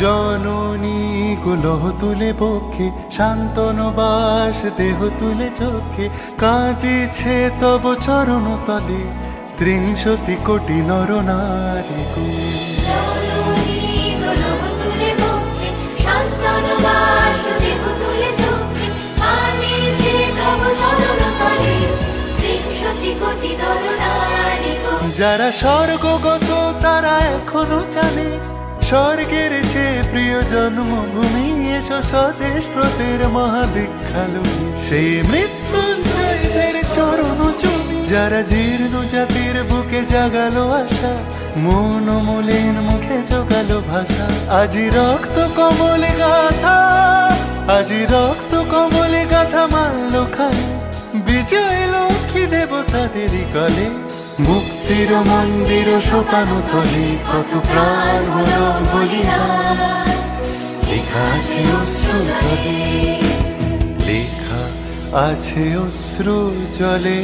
জননী কুলহ তুলে বক্ষে, শান্তনু বাস দেহ তুলে চোখে, কাঁদিছে তব চরণ তলে ৩০ কোটি নর নারী গো। যারা স্বর্গগত তারা এখনো জানে, স্বর্গের চেয়ে প্রিয় জন্মভূমি, এসো স্বদেশ ব্রতের মহাদীক্ষালুমি, সেই মৃত্যুঞ্জয়দের চরণ চুমি। যারা জীর্ণ জাতির বুকে জাগালো আশা, মন মলিন মুখে জোগালো ভাষা, আজি রক্ত কমলে গাথা, আজি রক্ত কমলে গাথা মাল্য খালে, বিজয় লক্ষ্মী দেবতাদেরই কলে, মুক্তির মন্দির শোকানো তলে, কত প্রাণ হলো বলিদান, লেখা আছে অশ্রু জলে, লেখা আছে অশ্রু জলে।